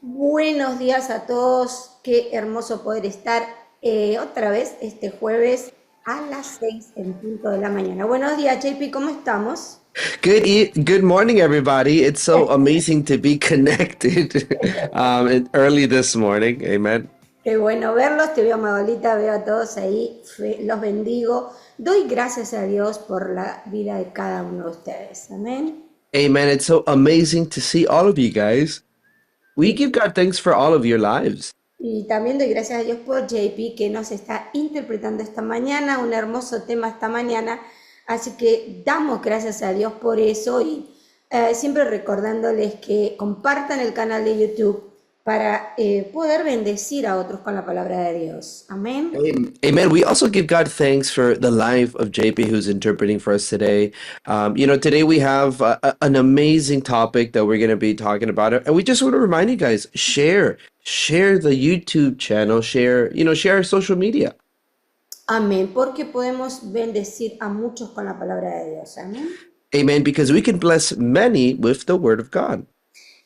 Buenos días a todos, qué hermoso poder estar otra vez este jueves a las 6 en punto de la mañana. Buenos días, JP, ¿cómo estamos? Good morning, everybody. It's so amazing to be connected early this morning. Amen. Qué bueno verlos, te veo Magolita, veo a todos ahí, los bendigo. Doy gracias a Dios por la vida de cada uno de ustedes. Amén. Amen. It's so amazing to see all of you guys. We Y, give God thanks for all of your lives. y también doy gracias a Dios por JP que nos está interpretando esta mañana, un hermoso tema esta mañana. Así que damos gracias a Dios por eso y siempre recordándoles que compartan el canal de YouTube para poder bendecir a otros con la palabra de Dios. Amén. Amen. We also give God thanks for the life of JP who's interpreting for us today. Today we have an amazing topic that we're going to be talking about. And we just want to remind you guys, share the YouTube channel, share our social media. Amén. Porque podemos bendecir a muchos con la palabra de Dios. Amén. Amen. Because we can bless many with the word of God.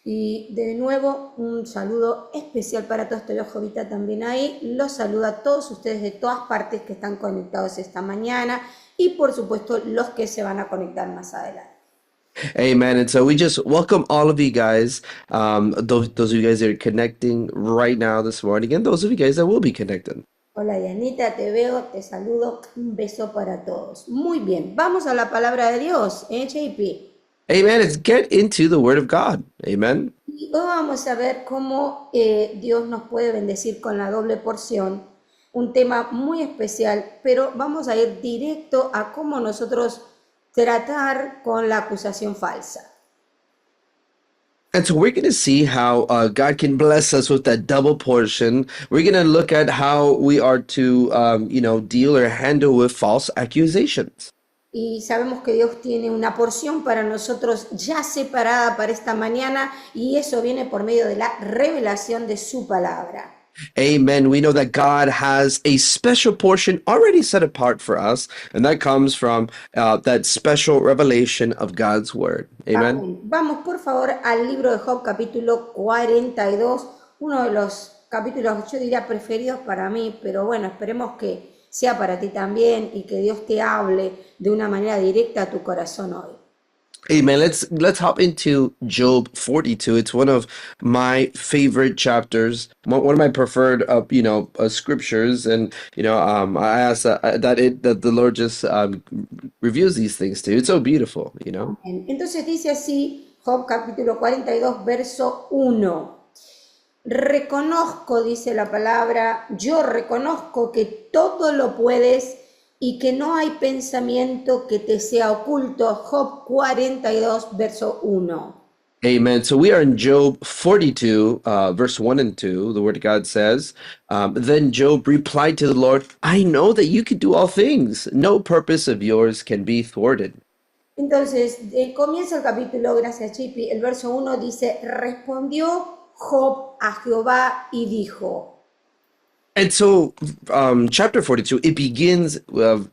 Y de nuevo, un saludo especial para todos. Estoy Jovita también ahí. Los saludo a todos ustedes de todas partes que están conectados esta mañana y por supuesto los que se van a conectar más adelante. Amen. And so we just welcome all of you guys, those of you guys that are connecting right now this morning, and those of you guys that will be connecting. Hola Dianita, te veo, te saludo. Un beso para todos. Muy bien, vamos a la palabra de Dios, JP. Amen. Let's get into the Word of God. Amen. Y hoy vamos a ver cómo Dios nos puede bendecir con la doble porción, un tema muy especial, pero vamos a ir directo a cómo nosotros tratar con la acusación falsa. And so we're going to see how God can bless us with that double portion. We're going to look at how we are to, deal or handle with false accusations. Y sabemos que Dios tiene una porción para nosotros ya separada para esta mañana y eso viene por medio de la revelación de su palabra. Amen. We know that God has a special portion already set apart for us, and that comes from that special revelation of God's word. Amen. Amén. Vamos por favor al libro de Job capítulo 42, uno de los capítulos yo diría preferidos para mí, pero bueno, esperemos que sea para ti también y que Dios te hable de una manera directa a tu corazón hoy. Amen. Let's hop into Job 42. It's one of my favorite chapters, one of my preferred, scriptures, and I ask that the Lord just reveals these things to you. It's so beautiful. Entonces dice así Job capítulo 42, verso 1. Reconozco, dice la palabra, yo reconozco que todo lo puedes y que no hay pensamiento que te sea oculto. Job 42, verso 1. Amen. So we are in Job 42, verse 1 and 2. The word of God says, Then Job replied to the Lord, I know that you can do all things. No purpose of yours can be thwarted. Entonces, comienza el capítulo, gracias Chipi, el verso 1 dice, respondió Job a Jehová y dijo. And so, chapter 42, it begins,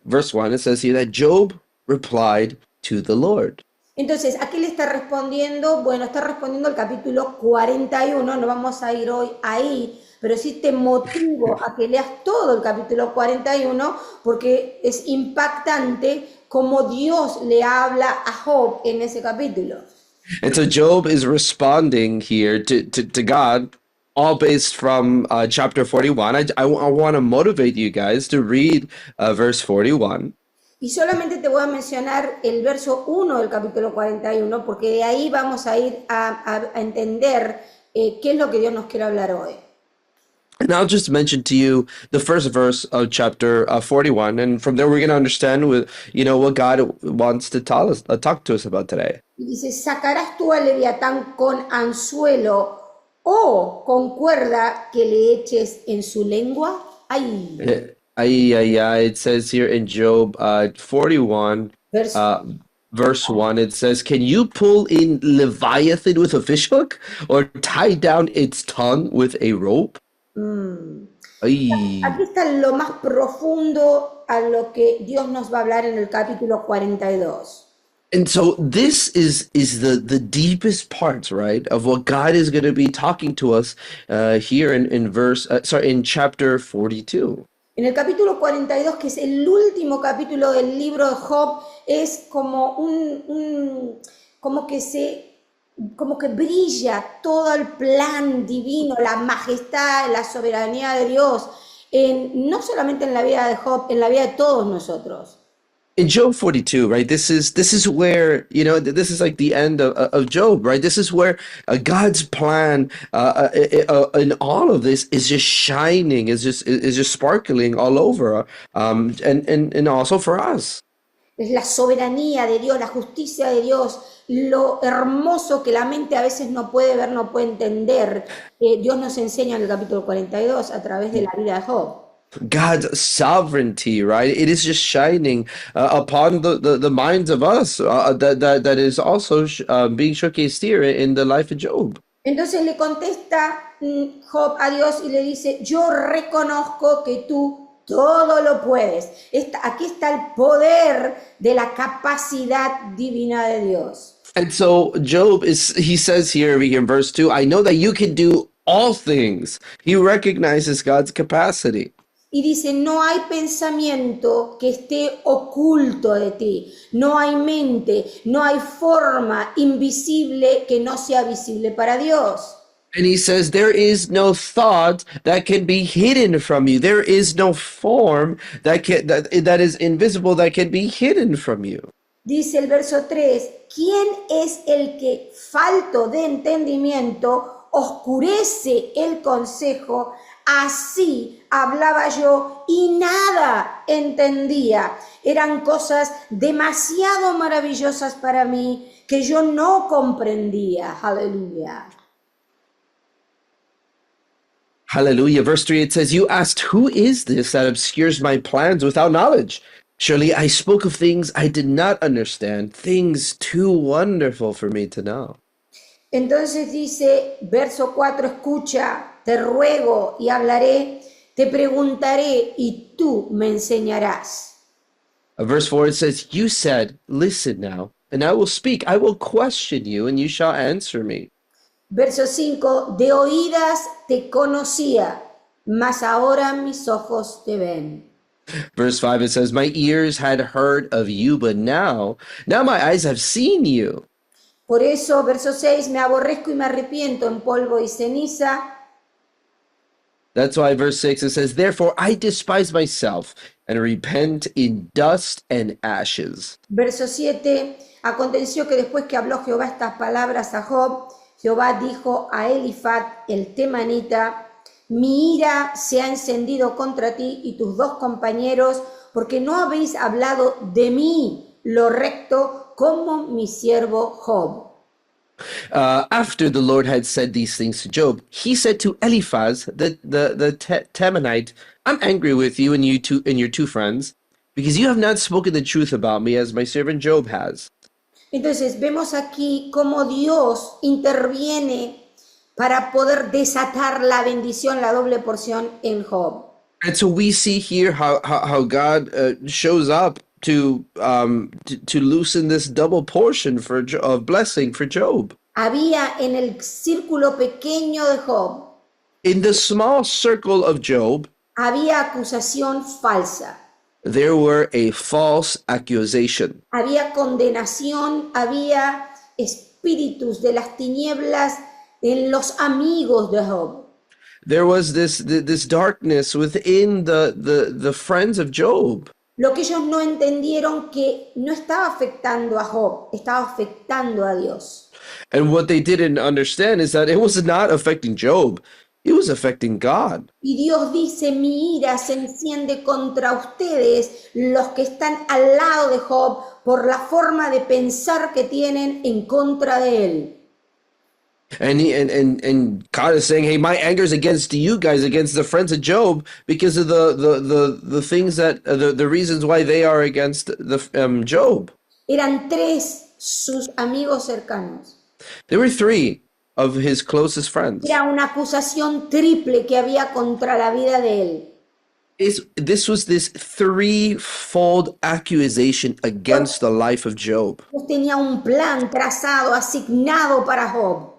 verse 1, it says here that Job replied to the Lord. Entonces, ¿a qué le está respondiendo? Bueno, está respondiendo el capítulo 41, no vamos a ir hoy ahí, pero sí te motivo a que leas todo el capítulo 41 porque es impactante cómo Dios le habla a Job en ese capítulo. And so Job is responding here to God, all based from chapter 41. I want to motivate you guys to read verse 41. Y solamente te voy a mencionar el verso 1 del capítulo 41, porque de ahí vamos a ir a entender qué es lo que Dios nos quiere hablar hoy. And I'll just mention to you the first verse of chapter 41, and from there we're going to understand what God wants to talk to us about today. Y dice, ¿sacarás tú al Leviatán con anzuelo o con cuerda que le eches en su lengua? ¡Ay! It says here in Job 41, Verso, verse 1, it says, Can you pull in Leviathan with a fishhook or tie down its tongue with a rope? aquí Ay. está lo más profundo a lo que Dios nos va a hablar en el capítulo 42. And so this is the deepest part, right, of what God is going to be talking to us here in chapter 42. En el capítulo 42, que es el último capítulo del libro de Job, es como como que brilla todo el plan divino, la majestad, la soberanía de Dios, no solamente en la vida de Job, en la vida de todos nosotros. In Job 42, right, this is where, this is like the end of Job, right? This is where God's plan in all of this is just shining, is just sparkling all over, and also for us. Es la soberanía de Dios, la justicia de Dios, lo hermoso que la mente a veces no puede ver, no puede entender. Dios nos enseña en el capítulo 42 a través de la vida de Job. God's sovereignty, right? It is just shining upon the minds of us that is also being showcased here in the life of Job. Entonces le contesta Job a Dios y le dice, yo reconozco que tú todo lo puedes. Aquí está el poder de la capacidad divina de Dios. And so he says here in verse 2, I know that you can do all things. He recognizes God's capacity. Y dice, no hay pensamiento que esté oculto de ti, no hay mente, no hay forma invisible que no sea visible para Dios. And he says, there is no thought that can be hidden from you. There is no form that is invisible that can be hidden from you. Dice el verso 3, ¿quién es el que, falto de entendimiento, oscurece el consejo? Así hablaba yo y nada entendía. Eran cosas demasiado maravillosas para mí que yo no comprendía. Aleluya. Hallelujah. Verse 3, it says, you asked, who is this that obscures my plans without knowledge? Surely I spoke of things I did not understand, things too wonderful for me to know. Entonces dice, verso 4, escucha, te ruego y hablaré, te preguntaré y tú me enseñarás. Verse 4, it says, you said, listen now, and I will speak. I will question you, and you shall answer me. Verso 5, de oídas te conocía, mas ahora mis ojos te ven. Verse 5, it says, my ears had heard of you, but now my eyes have seen you. Por eso, verso 6, me aborrezco y me arrepiento en polvo y ceniza. That's why verse 6, it says, therefore I despise myself and repent in dust and ashes. Verso 7, aconteció que después que habló Jehová estas palabras a Job, Jehová dijo a Elifat el temanita, mi ira se ha encendido contra ti y tus dos compañeros, porque no habéis hablado de mí lo recto como mi siervo Job. After the Lord had said these things to Job, he said to Eliphaz, the Temanite, I'm angry with you and your two friends, because you have not spoken the truth about me as my servant Job has. Entonces vemos aquí cómo Dios interviene para poder desatar la bendición, la doble porción en Job. And so we see here how God shows up to loosen this double portion of blessing for Job. Había en el círculo pequeño de Job, In the small circle of Job, había acusación falsa, there were a false accusation. había condenación, había espíritus de las tinieblas en los amigos de Job. There was this darkness within the friends of Job. Lo que ellos no entendieron que no estaba afectando a Job, estaba afectando a Dios. And what they didn't understand is that it was not affecting Job, it was affecting God. Y Dios dice, mi ira se enciende contra ustedes, los que están al lado de Job, por la forma de pensar que tienen en contra de él. And God is saying, hey, my anger is against you guys, against the friends of Job, because of the things that the reasons why they are against the Job. Eran tres sus amigos cercanos. There were three of his closest friends. Era una acusación triple que había contra la vida de él. This was this threefold accusation against the life of Job. Dios tenía un plan trazado, asignado para Job,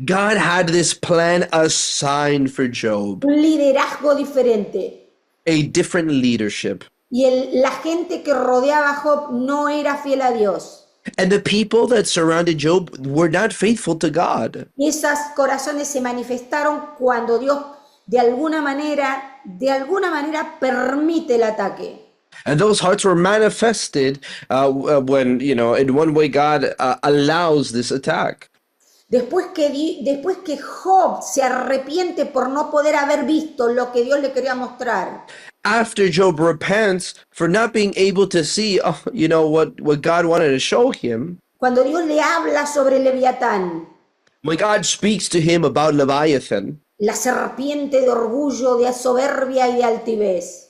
God had this plan assigned for Job, un liderazgo diferente. a different leadership. Y la gente que rodeaba a Job no era fiel a Dios. And the people that surrounded Job were not faithful to God. Y esos corazones se manifestaron cuando Dios de alguna manera permite el ataque. And those hearts were manifested when, in one way God allows this attack. Después que Job se arrepiente por no poder haber visto lo que Dios le quería mostrar. After Job repents for not being able to see, what God wanted to show him. Cuando Dios le habla sobre Leviatán, When God speaks to him about Leviathan, la serpiente de orgullo, de soberbia y de altivez,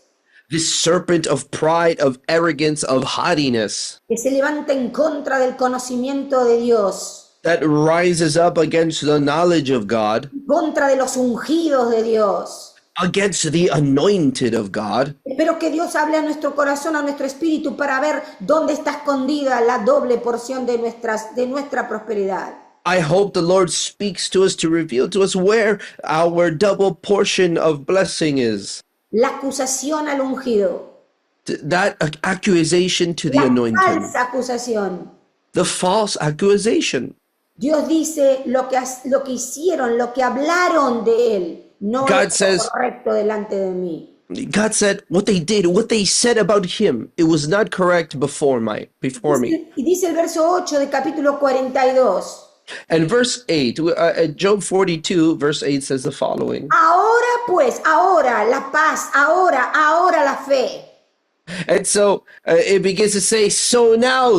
this serpent of pride, of arrogance, of haughtiness, que se levanta en contra del conocimiento de Dios, that rises up against the knowledge of God, en contra de los ungidos de Dios. against the anointed of God. Espero que Dios hable a nuestro corazón, a nuestro espíritu, para ver dónde está escondida la doble porción de nuestra prosperidad. I hope the Lord speaks to us to reveal to us where our double portion of blessing is. La acusación al ungido, That accusation to the la anointed. falsa acusación. The false accusation. Dios dice lo que hicieron, lo que hablaron de él, no God es says- correcto delante de mí. God said what they did, what they said about him, it was not correct before me. Y dice el verso 8 de capítulo 42. And verse 8, Job 42, verse 8 says the following. Ahora pues, ahora la paz, ahora la fe. And so it begins to say, so now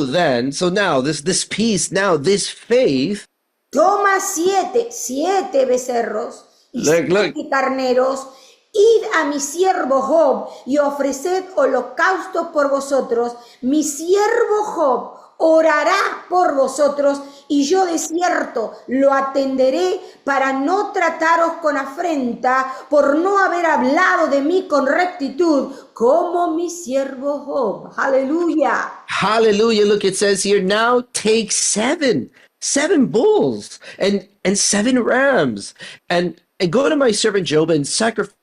this peace, now this faith, Toma siete becerros y Look. 7 carneros. Id a mi siervo Job y ofreced holocausto por vosotros. Mi siervo Job orará por vosotros y yo de cierto lo atenderé para no trataros con afrenta por no haber hablado de mí con rectitud como mi siervo Job. Aleluya. hallelujah, look, it says here, now take seven bulls and 7 rams and go to my servant Job and sacrifice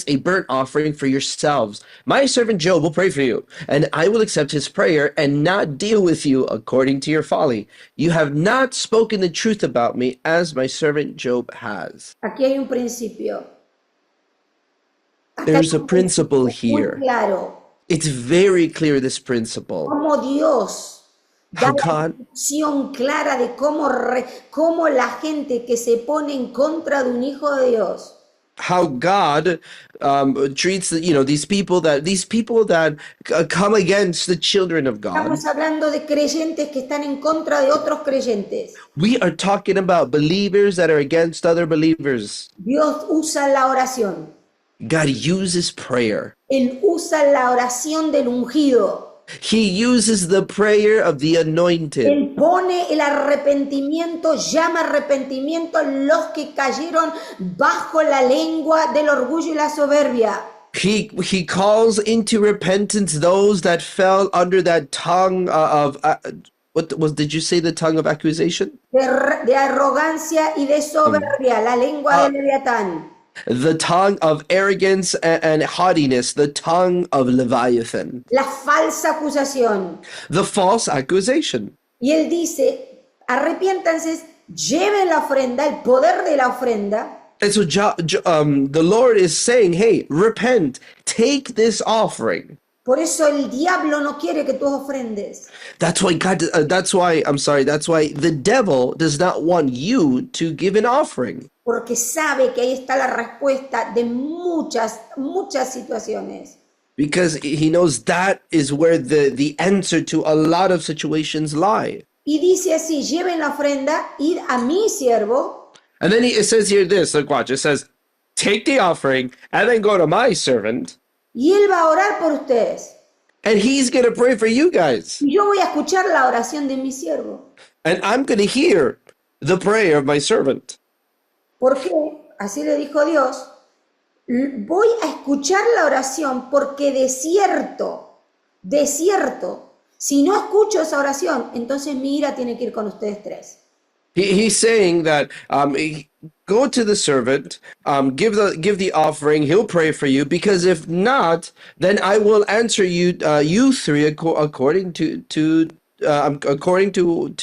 a burnt offering for yourselves. My servant Job will pray for you, and I will accept his prayer and not deal with you according to your folly. You have not spoken the truth about me as my servant Job has. Aquí hay un principio. Acá There's hay a un principle muy here. claro. It's very clear, this principle. Cómo Dios da How la God, instrucción clara de cómo la gente que se pone en contra de un hijo de Dios how God treats these people that come against the children of God. Estamos hablando de creyentes que están en contra de otros creyentes. We are talking about believers that are against other believers. Dios usa la oración. God uses prayer. Él usa la oración del ungido. He uses the prayer of the anointed. Él pone el arrepentimiento, llama arrepentimiento a los que cayeron bajo la lengua del orgullo y la soberbia. He calls into repentance those that fell under that tongue of did you say the tongue of accusation? De arrogancia y de soberbia, la lengua de Leviatán. The tongue of arrogance and haughtiness, the tongue of Leviathan. La falsa acusación. The false accusation. Y él dice, arrepiéntanse, lleven la ofrenda, el poder de la ofrenda. And so the Lord is saying, hey, repent, take this offering. Por eso el diablo no quiere que tú ofrendes. That's why that's why the devil does not want you to give an offering. Porque sabe que ahí está la respuesta de muchas situaciones. Because he knows that is where the answer to a lot of situations lie. Y dice así, lleven la ofrenda, id a mi siervo. And then it says here this, look, watch, it says, take the offering and then go to my servant. Y él va a orar por ustedes. And he's going to pray for you guys. Y yo voy a escuchar la oración de mi siervo. And I'm going to hear the prayer of my servant. Porque, así le dijo Dios, voy a escuchar la oración porque de cierto, si no escucho esa oración, entonces mi ira tiene que ir con ustedes tres. He's saying that go to the servant, give the offering. He'll pray for you, because if not, then I will answer you, you three, according to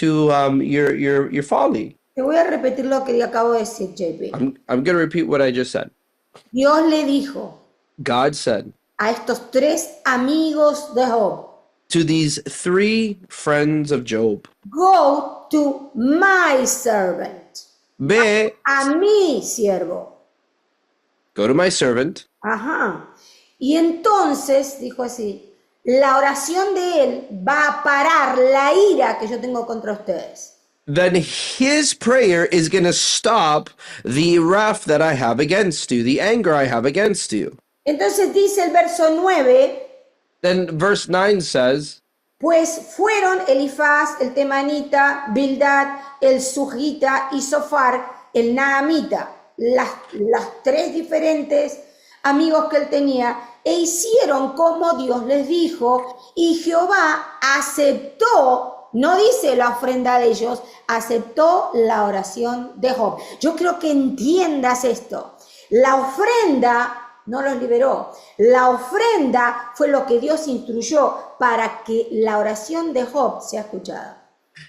your folly. Te voy a repetir lo que acabo de decir, JP. I'm going to repeat what I just said. Dios le dijo God said a estos tres amigos de Job, to these three friends of Job, go to my servant, ve, a mi siervo. go to my servant. Ajá. Y entonces, dijo así, la oración de él va a parar la ira que yo tengo contra ustedes. Then his prayer is going to stop the wrath that I have against you, the anger I have against you. Entonces dice el verso 9, Then verse 9 says, pues fueron Elifaz, el temanita, Bildad, el sujita y Sofar, el naamita, las tres diferentes amigos que él tenía, e hicieron como Dios les dijo, y Jehová aceptó, no dice la ofrenda de ellos, aceptó la oración de Job. Yo creo que entiendas esto. La ofrenda no los liberó. La ofrenda fue lo que Dios instruyó para que la oración de Job sea escuchada.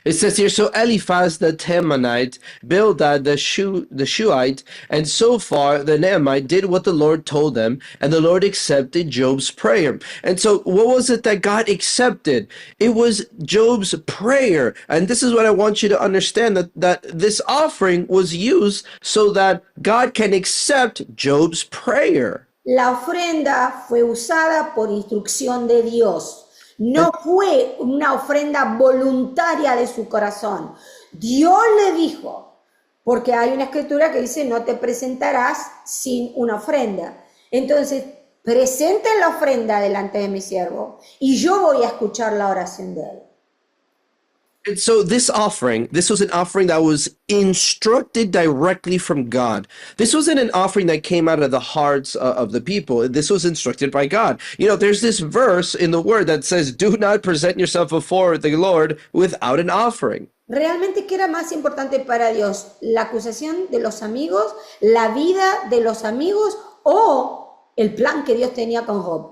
it says here, so Eliphaz the Temanite, Bildad the Shuhite, and Zophar the Naamite did what the Lord told them, and the Lord accepted Job's prayer. And so what was it that God accepted? It was Job's prayer. And this is what I want you to understand, that this offering was used so that God can accept Job's prayer. La ofrenda fue usada por instrucción de Dios. No fue una ofrenda voluntaria de su corazón. Dios le dijo, porque hay una escritura que dice, no te presentarás sin una ofrenda. Entonces, presenten la ofrenda delante de mi siervo y yo voy a escuchar la oración de él. And so this was an offering that was instructed directly from God. This wasn't an offering that came out of the hearts of the people. This was instructed by God. You know, there's this verse in the word that says, do not present yourself before the Lord without an offering. Realmente, ¿qué era más importante para Dios? ¿La acusación de los amigos, la vida de los amigos o el plan que Dios tenía con Job?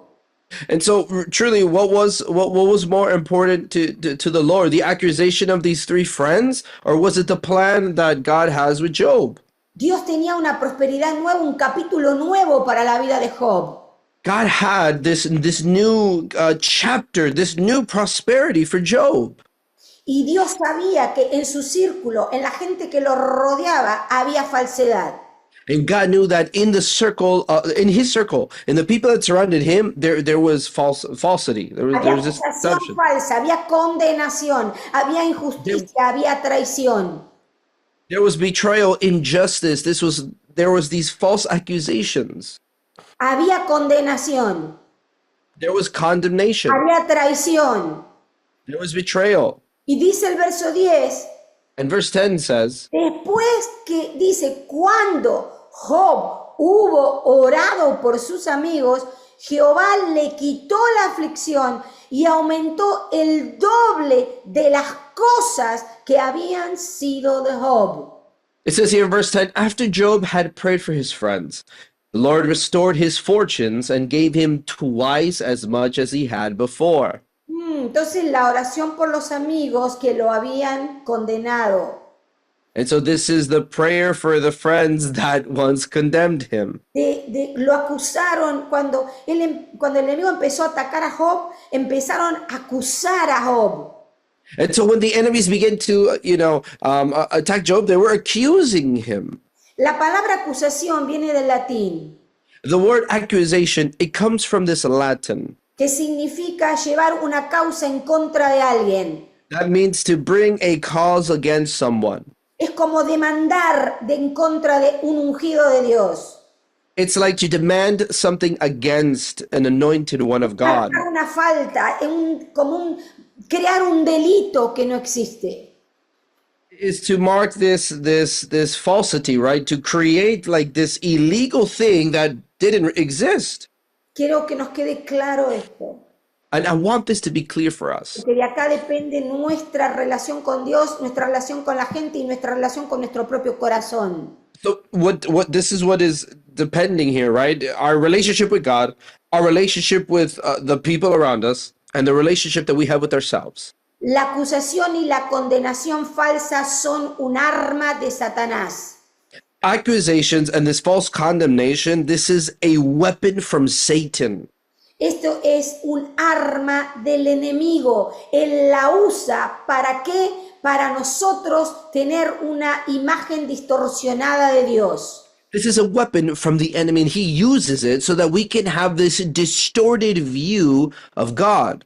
And so truly, what was more important to the Lord, the accusation of these three friends, or was it the plan that God has with Job? Dios tenía una prosperidad nueva, un capítulo nuevo para la vida de Job. God had this new chapter, this new prosperity for Job. Y Dios sabía que en su círculo, en la gente que lo rodeaba, había falsedad. And God knew that in the circle, in his circle, in the people that surrounded him, there was falsity. There was this Había deception. falsa, había condenación, había injusticia, había traición. There was betrayal, injustice. There was these false accusations. Había condenación, There was condemnation. había traición. There was betrayal. Y dice el verso 10, And verse 10 says, después que dice, cuando Job hubo orado por sus amigos, Jehová le quitó la aflicción y aumentó el doble de las cosas que habían sido de Job. it says here in verse 10, after Job had prayed for his friends, the Lord restored his fortunes and gave him twice as much as he had before. Entonces la oración por los amigos que lo habían condenado. And so this is the prayer for the friends that once condemned him. Lo acusaron cuando el enemigo empezó a atacar a Job, empezaron a acusar a Job. And so when the enemies began to, attack Job, they were accusing him. La palabra acusación viene del latín, The word accusation, it comes from this Latin. que significa llevar una causa en contra de alguien. That means to bring a cause against someone. Es como demandar en contra de un ungido de Dios. It's like to demand something against an anointed one of God. Marcar una falta, crear un delito que no existe. Is to mark this falsity, right? To create like this illegal thing that didn't exist. Quiero que nos quede claro esto, And I want this to be clear for us. porque de acá depende nuestra relación con Dios, nuestra relación con la gente y nuestra relación con nuestro propio corazón. So this is what is depending here, right? Our relationship with God, our relationship with the people around us, and the relationship that we have with ourselves. La acusación y la condenación falsa son un arma de Satanás. Accusations and this false condemnation, this is a weapon from Satan. Esto es un arma del enemigo. Él la usa ¿para qué? Para nosotros tener una imagen distorsionada de Dios. This is a weapon from the enemy, and he uses it so that we can have this distorted view of God.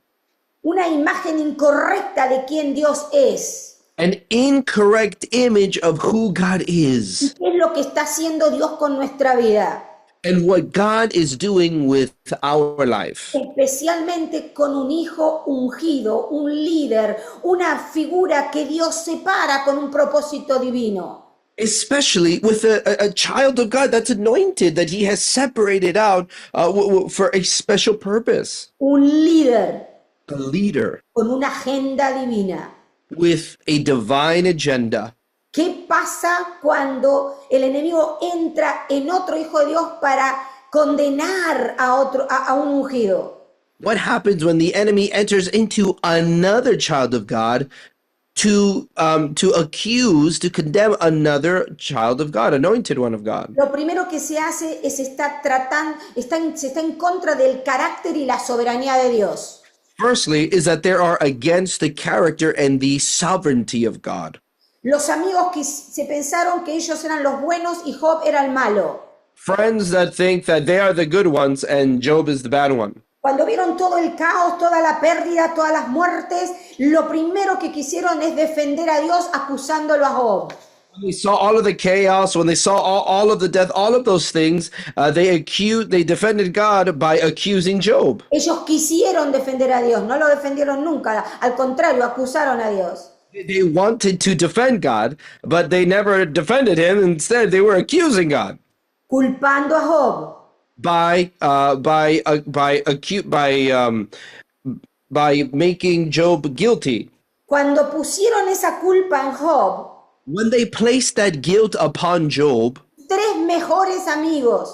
Una imagen incorrecta de quién Dios es. An incorrect image of who God is. ¿Qué es lo que está haciendo Dios con nuestra vida? And what God is doing with our life. Especialmente con un hijo ungido, un líder, una figura que Dios separa con un propósito divino. Especially with a child of God that's anointed, that he has separated out for a special purpose. Un líder A leader con una agenda divina. with a divine agenda. ¿Qué pasa cuando el enemigo entra en otro hijo de Dios para condenar a un ungido? What happens when the enemy enters into another child of God to accuse, to condemn another child of God, anointed one of God? Lo primero que se hace es se está en contra del carácter y la soberanía de Dios. Firstly, is that they are against the character and the sovereignty of God. Los amigos que se pensaron que ellos eran los buenos y Job era el malo. Friends that think that they are the good ones and Job is the bad one. Cuando vieron todo el caos, toda la pérdida, todas las muertes, lo primero que quisieron es defender a Dios acusándolo a Job. When they saw all of the chaos, when they saw all of the death, all of those things, they defended God by accusing Job. Ellos quisieron defender a Dios, no lo defendieron nunca, al contrario, acusaron a Dios. They wanted to defend God, but they never defended him. Instead, they were accusing God Culpando a Job. by making Job guilty. Cuando pusieron esa culpa en Job, When they placed that guilt upon Job, tres mejores amigos,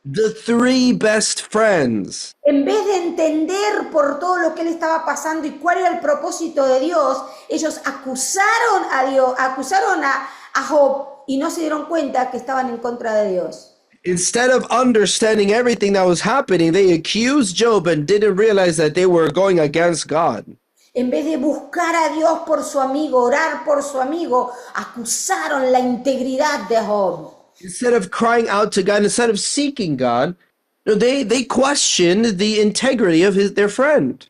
the three best friends, en vez de entender por todo lo que él estaba pasando y cuál era el propósito de Dios, ellos acusaron a Dios, acusaron a Job y no se dieron cuenta que estaban en contra de Dios. instead of understanding everything that was happening, they accused Job and didn't realize that they were going against God. En vez de buscar a Dios por su amigo, orar por su amigo, acusaron la integridad de Job. Instead of crying out to God, instead of seeking God, no, they questioned the integrity of their friend.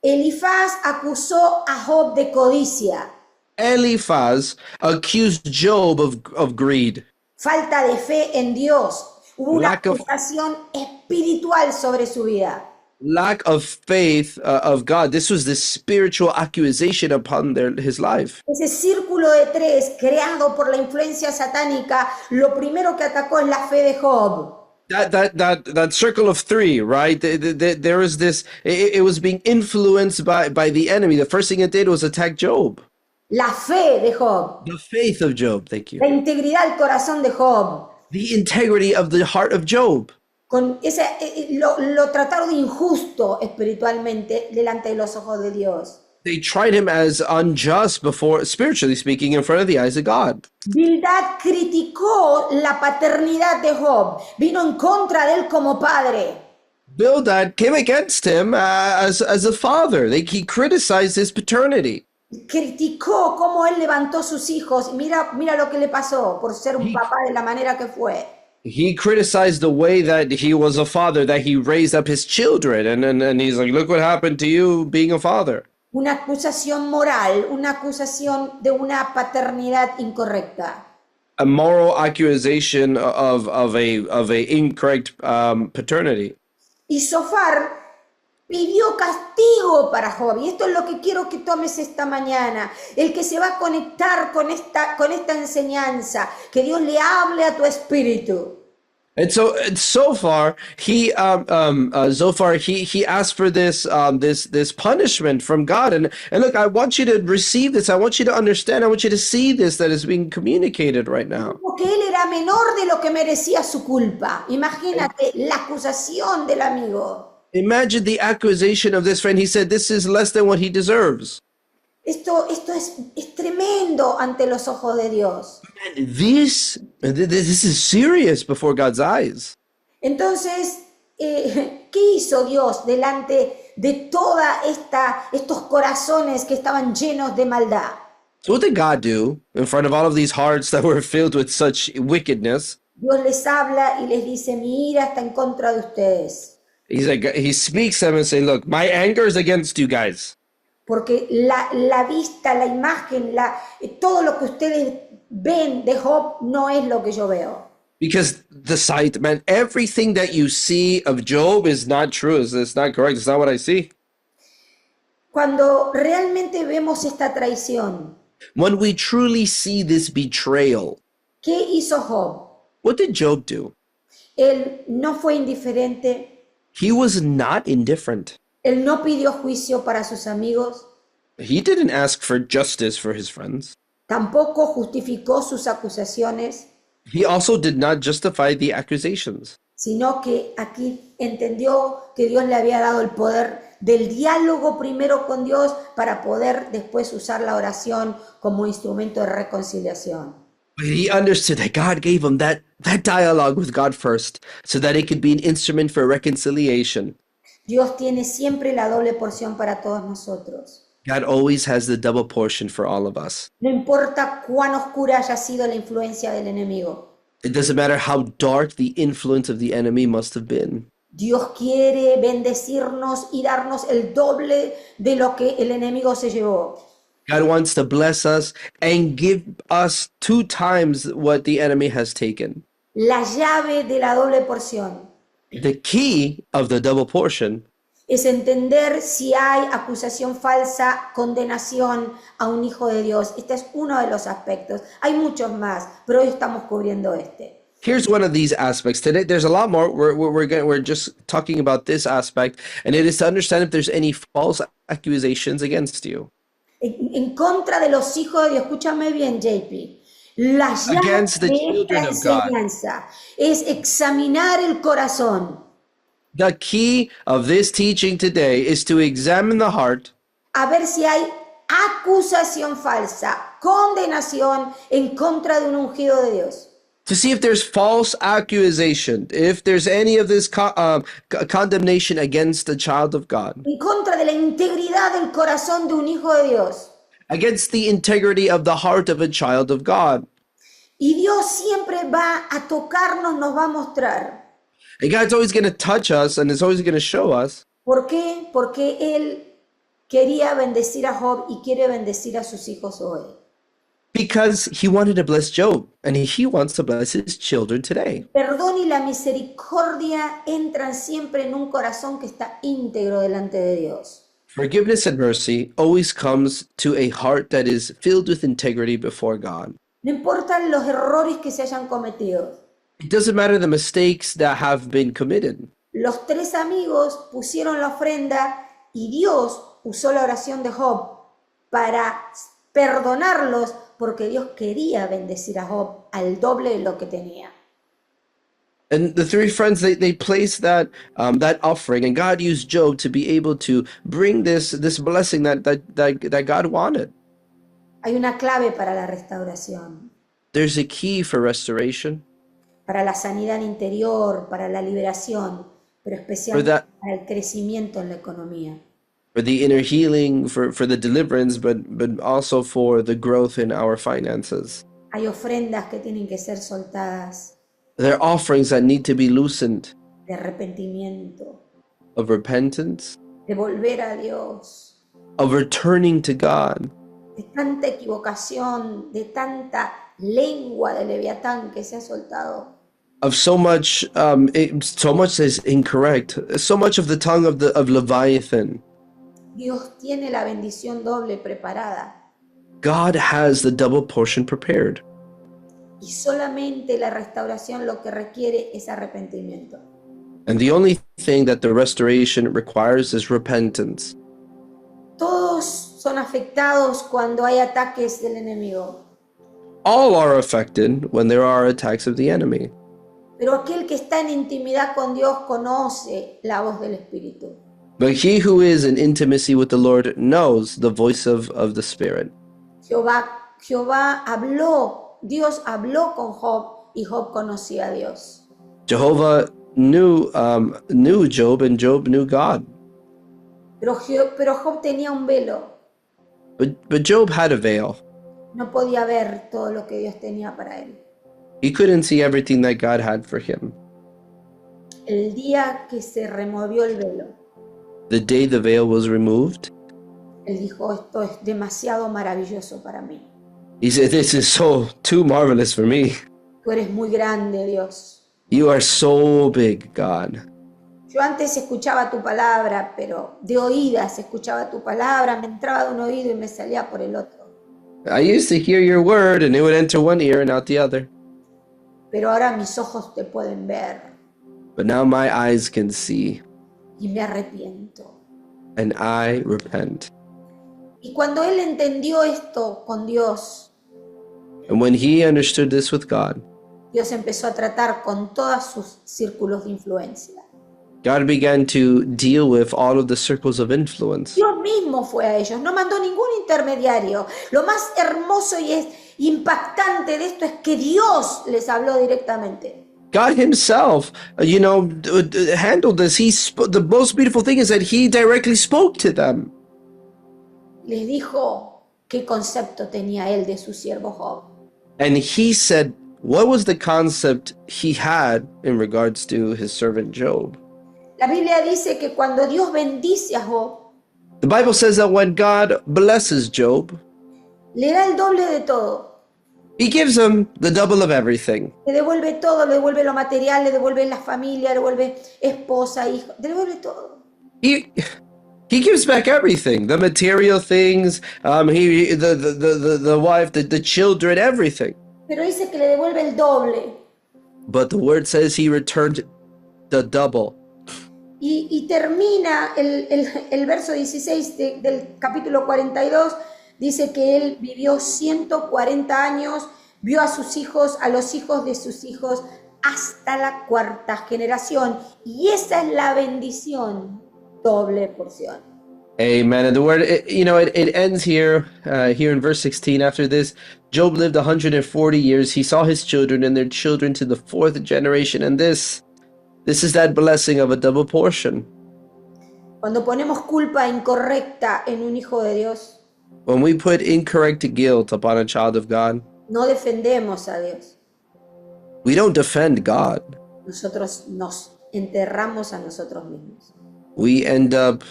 Elifaz acusó a Job de codicia, Eliphaz accused Job of greed, falta de fe en Dios. Hubo una Lack of- acusación espiritual sobre su vida. lack of faith of God. This was the spiritual accusation upon his life. Ese círculo de tres creado por la influencia satánica, lo primero que atacó es la fe de Job. That circle of three, right? There was this. It was being influenced by the enemy. The first thing it did was attack Job. La fe de Job, The faith of Job. Thank you. la integridad del corazón de Job. The integrity of the heart of Job. Lo trataron de injusto espiritualmente delante de los ojos de Dios. They tried him as unjust before, spiritually speaking, in front of the eyes of God. Bildad criticó la paternidad de Job, vino en contra de él como padre. Bildad came against him as a father. He criticized his paternity. Criticó cómo él levantó sus hijos. Mira lo que le pasó por ser un papá de la manera que fue. He criticized the way that he was a father, that he raised up his children. And he's like, look what happened to you being a father. Una acusación moral, una acusación de una paternidad incorrecta. A moral accusation of a incorrect paternity. Y Sofar pidió castigo para Job. Y esto es lo que quiero que tomes esta mañana. El que se va a conectar con esta enseñanza. Que Dios le hable a tu espíritu. And so far, Zophar, he asked for this punishment from God. And look, I want you to receive this. I want you to understand. I want you to see this that is being communicated right now. Porque él era menor de lo que merecía su culpa. Imagínate la acusación del amigo. Imagine the accusation of this friend. He said this is less than what he deserves. Esto es tremendo ante los ojos de Dios. And this is serious before God's eyes. Entonces, ¿qué hizo Dios delante de estos corazones que estaban llenos de maldad? So what did God do in front of all of these hearts that were filled with such wickedness? Dios les habla y les dice, mi ira está en contra de ustedes. He speaks to them and say, look, my anger is against you guys. Porque la vista, la imagen, todo lo que ustedes ven de Job no es lo que yo veo. Because the sight, man, everything that you see of Job is not true. It's not correct. It's not what I see. Cuando realmente vemos esta traición, When we truly see this betrayal, ¿qué hizo Job? what did Job do? Él no fue indiferente, He was not indifferent. él no pidió juicio para sus amigos, He didn't ask for justice for his friends. tampoco justificó sus acusaciones, He also did not justify the accusations. sino que aquí entendió que Dios le había dado el poder del diálogo primero con Dios para poder después usar la oración como instrumento de reconciliación. But he understood that God gave him that dialogue with God first so that it could be an instrument for reconciliation. Dios tiene siempre la doble porción para todos nosotros. God always has the double portion for all of us. No importa cuán oscura haya sido la influencia del enemigo. It doesn't matter how dark the influence of the enemy must have been. Dios quiere bendecirnos y darnos el doble de lo que el enemigo se llevó. God wants to bless us and give us 2 times what the enemy has taken. La llave de la doble porción The key of the double portion es entender si hay acusación falsa, condenación a un hijo de Dios. Este es uno de los aspectos. Hay muchos más, pero hoy estamos cubriendo este. Here's one of these aspects. Today, there's a lot more. We're just talking about this aspect, and it is to understand if there's any false accusations against you. En contra de los hijos de Dios, escúchame bien, JP. La llave Against the de esta children of God. enseñanza es examinar el corazón, The key of this teaching today is to examine the heart a ver si hay acusación falsa, condenación en contra de un ungido de Dios. to see if there's false accusation, if there's any of this condemnation against the child of God, En contra de la integridad del corazón de un hijo de Dios. against the integrity of the heart of a child of God. Y Dios siempre va a tocarnos, nos va a mostrar. And God's always going to touch us and is always going to show us. ¿Por qué? Porque Él quería bendecir a Job y quiere bendecir a sus hijos hoy. Because he wanted to bless Job, and he wants to bless his children today. Perdón y la misericordia entran siempre en un corazón que está íntegro delante de Dios. Forgiveness and mercy always comes to a heart that is filled with integrity before God. No importan los errores que se hayan cometido. It doesn't matter the mistakes that have been committed. Los 3 amigos pusieron la ofrenda y Dios usó la oración de Job para perdonarlos porque Dios quería bendecir a Job al doble de lo que tenía. And the 3 friends, they placed that offering, and God used Job to be able to bring this blessing that God wanted. Hay una clave para la restauración, There's a key for restoration, para la sanidad interior, para la liberación, pero especialmente para el crecimiento en la economía. for the inner healing, for the deliverance, but also for the growth in our finances. Hay ofrendas que tienen que ser soltadas, There are offerings that need to be loosened, de arrepentimiento, of repentance, de volver a Dios, of returning to God, de tanta equivocación, de tanta lengua de Leviatán que se ha soltado. of so much is incorrect, so much of the tongue of Leviathan. Dios tiene la bendición doble preparada. God has the double portion prepared. Y solamente la restauración lo que requiere es arrepentimiento. And the only thing that the restoration requires is repentance. Todos son afectados cuando hay ataques del enemigo. All are affected when there are attacks of the enemy. Pero aquel que está en intimidad con Dios conoce la voz del Espíritu. But he who is in intimacy with the Lord knows the voice of the Spirit. Jehová habló, Dios habló con Job y Job conocía a Dios. Jehovah knew Job, and Job knew God. Pero Job tenía un velo, But Job had a veil. no podía ver todo lo que Dios tenía para él. He couldn't see everything that God had for him. El día que se removió el velo, The day the veil was removed, él dijo, esto es demasiado maravilloso para mí. he said, "This is so too marvelous for me. Tú eres muy grande, Dios. You are so big, God. Yo antes escuchaba tu palabra, pero de oídas escuchaba tu palabra, me entraba de un oído y me salía por el otro. I used to hear your word and it would enter one ear and out the other. Pero ahora mis ojos te pueden ver But now my eyes can see y me arrepiento. and I repent." Y cuando él entendió esto con Dios, And when he understood this with God, Dios empezó a tratar con todos sus círculos de influencia. God began to deal with all of the circles of influence. Dios mismo fue a ellos, no mandó ningún intermediario. Lo más hermoso y es impactante de esto es que Dios les habló directamente. God himself, handled this. The most beautiful thing is that he directly spoke to them. Les dijo qué concepto tenía él de su siervo Job. And he said, what was the concept he had in regards to his servant Job? La Biblia dice que cuando Dios bendice a Job, The Bible says that when God blesses Job, le da el doble de todo. he gives him the double of everything. Le devuelve todo, le devuelve lo material, le devuelve la familia, le devuelve esposa, hijo, le devuelve todo. He gives back everything, the material things, the wife, the children, everything. Pero dice que le devuelve el doble. But the word says he returned the double. Y termina el verso 16 del capítulo 42, dice que él vivió 140 años, vio a sus hijos, a los hijos de sus hijos, hasta la cuarta generación. Y esa es la bendición, doble porción. Amen. And the word, it ends here in verse 16. After this, Job lived 140 years. He saw his children and their children to the fourth generation. And this is that blessing of a double portion. Cuando ponemos culpa incorrecta en un hijo de Dios, When we put incorrect guilt upon a child of God, no defendemos a Dios. we don't defend God. Nosotros nos enterramos a nosotros mismos. We end up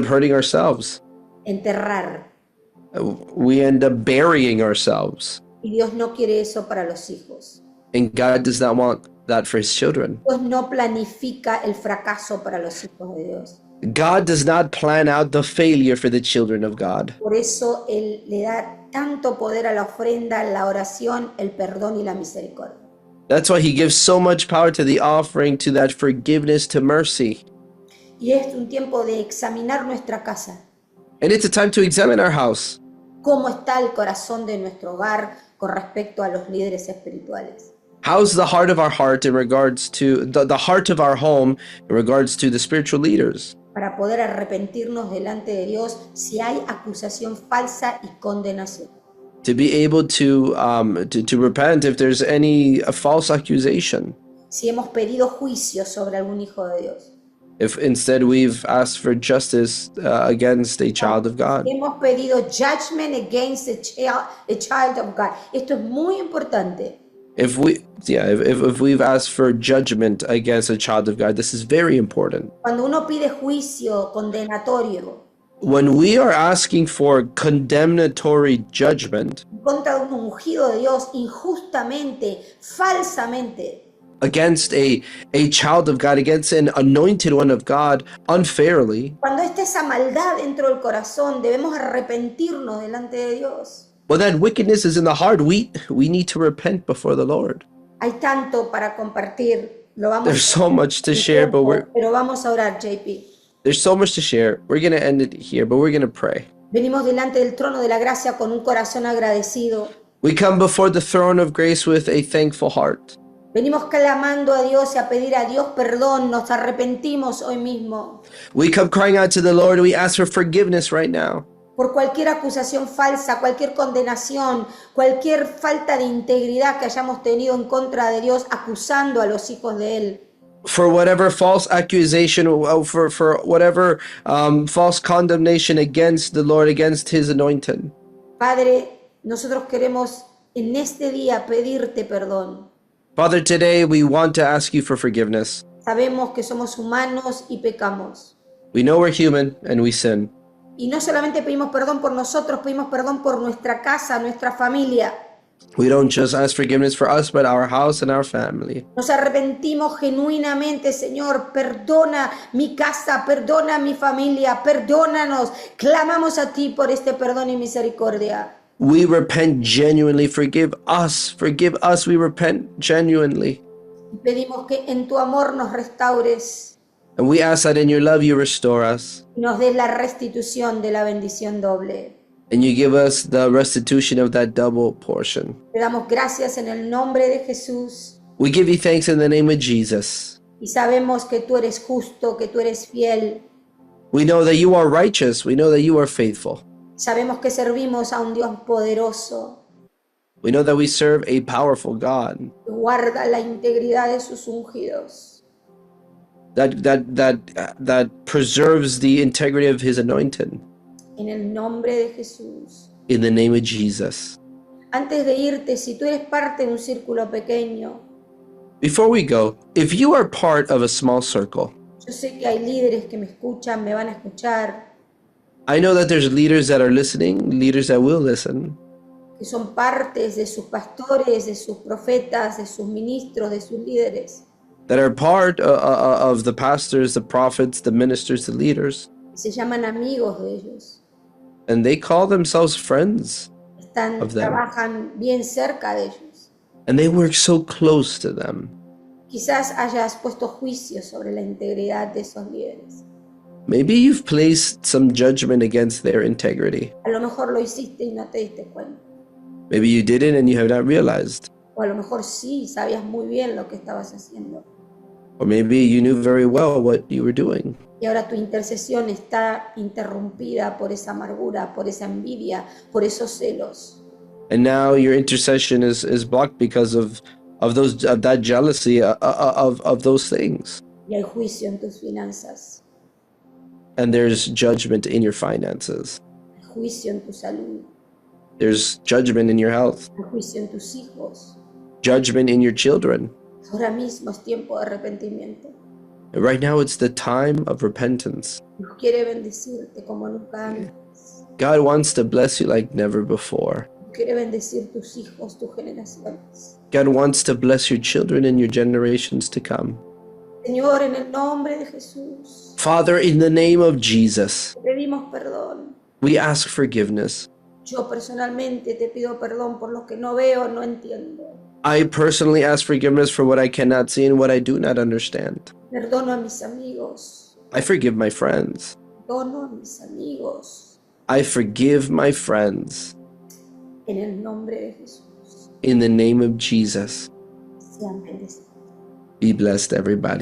hurting ourselves. Enterrar. We end up burying ourselves. Y Dios no quiere eso para los hijos. And God does not want that for his children. Dios no planifica el fracaso para los hijos de Dios. God does not plan out the failure for the children of God. Por eso Él le da tanto poder a la ofrenda, la oración, el perdón y la misericordia. That's why he gives so much power to the offering, to that forgiveness, to mercy. Y es un tiempo de examinar nuestra casa. And it's a time to examine our house. ¿Cómo está el corazón de nuestro hogar con respecto a los líderes espirituales? How's the heart of our heart in regards to the heart of our home in regards to the spiritual leaders? Para poder arrepentirnos delante de Dios si hay acusación falsa y condenación. To be able to repent if there's any false accusation. Si hemos pedido juicio sobre algún hijo de Dios. If instead we've asked for justice against a child of God. Hemos pedido judgment against a child of God. Esto es muy importante. If we've asked for judgment against a child of God, this is very important. Cuando uno pide juicio condenatorio When we are asking for condemnatory judgment en contra de un ungido de Dios injustamente, falsamente, against a child of God, against an anointed one of God unfairly, cuando está esa maldad dentro del corazón, debemos arrepentirnos delante de Dios. Well, that wickedness is in the heart. We need to repent before the Lord. Hay tanto para compartir. Lo vamos There's so much to share, but pero vamos a orar, JP. there's so much to share. We're going to end it here, but we're going to pray. Venimos delante del trono de la gracia con un corazón agradecido. We come before the throne of grace with a thankful heart. Venimos clamando a Dios y a pedir a Dios perdón. Nos arrepentimos hoy mismo We come crying out to the Lord. We ask for forgiveness right now. por cualquier acusación falsa, cualquier condenación, cualquier falta de integridad que hayamos tenido en contra de Dios, acusando a los hijos de Él. For whatever false accusation, for whatever false condemnation against the Lord, against His anointed. Padre, nosotros queremos en este día pedirte perdón. Father, today we want to ask you for forgiveness. Sabemos que somos humanos y pecamos. We know we're human and we sin. Y no solamente pedimos perdón por nosotros, pedimos perdón por nuestra casa, nuestra familia. We don't just ask forgiveness for us, but our house and our family. Nos arrepentimos genuinamente, Señor. Perdona mi casa, perdona mi familia, perdónanos. Clamamos a ti por este perdón y misericordia. We repent genuinely. Forgive us. Forgive us. We repent genuinely. Y pedimos que en tu amor nos restaures And we ask that in your love you restore us. y nos des la restitución de la bendición doble. And you give us the restitution of that double portion. Te damos gracias en el nombre de Jesús. We give you thanks in the name of Jesus. Y sabemos que tú eres justo, que tú eres fiel. We know that you are righteous. We know that you are faithful. Sabemos que servimos a un Dios poderoso We know that we serve a powerful God que guarda la integridad de sus ungidos. that preserves the integrity of His anointed. En el nombre de Jesús. In the name of Jesus. Antes de irte, si tú eres parte de un círculo pequeño, Before we go, if you are part of a small circle, yo sé que hay líderes que me escuchan, me van a escuchar, I know that there's leaders that are listening, leaders that will listen, que son partes de sus pastores, de sus profetas, de sus ministros, de sus líderes. that are part of the pastors, the prophets, the ministers, the leaders, Se llaman amigos de ellos. and they call themselves friends, of them. Trabajan bien cerca de ellos. and they work so close to them. Quizás hayas puesto juicio sobre la integridad de esos líderes. Maybe you've placed some judgment against their integrity. A lo mejor lo hiciste y no te diste cuenta. Maybe you didn't and you have not realized. O a lo mejor sí, sabías muy bien lo que estabas haciendo. Or maybe you knew very well what you were doing. Y ahora tu intercesión está interrumpida por esa amargura, por esa envidia, por esos celos. And now your intercession is blocked because of that jealousy of those things. Y hay juicio en tus finanzas, And there's judgment in your finances. hay juicio en tu salud, There's judgment in your health. hay juicio en tus hijos. Judgment in your children. Ahora mismo es tiempo de arrepentimiento. And right now it's the time of repentance. Dios quiere bendecirte como nunca antes. God wants to bless you like never before. Dios quiere bendecir tus hijos, tus generaciones. God wants to bless your children and your generations to come. Señor, en el nombre de Jesús, Father, in the name of Jesus, te pedimos perdón. we ask forgiveness. Yo personalmente te pido perdón por lo que no veo, no entiendo. I personally ask forgiveness for what I cannot see and what I do not understand. Perdono a mis amigos. I forgive my friends. Perdono a mis amigos. I forgive my friends. En el nombre de Jesús. In the name of Jesus, Sean bendecidos. be blessed, everybody.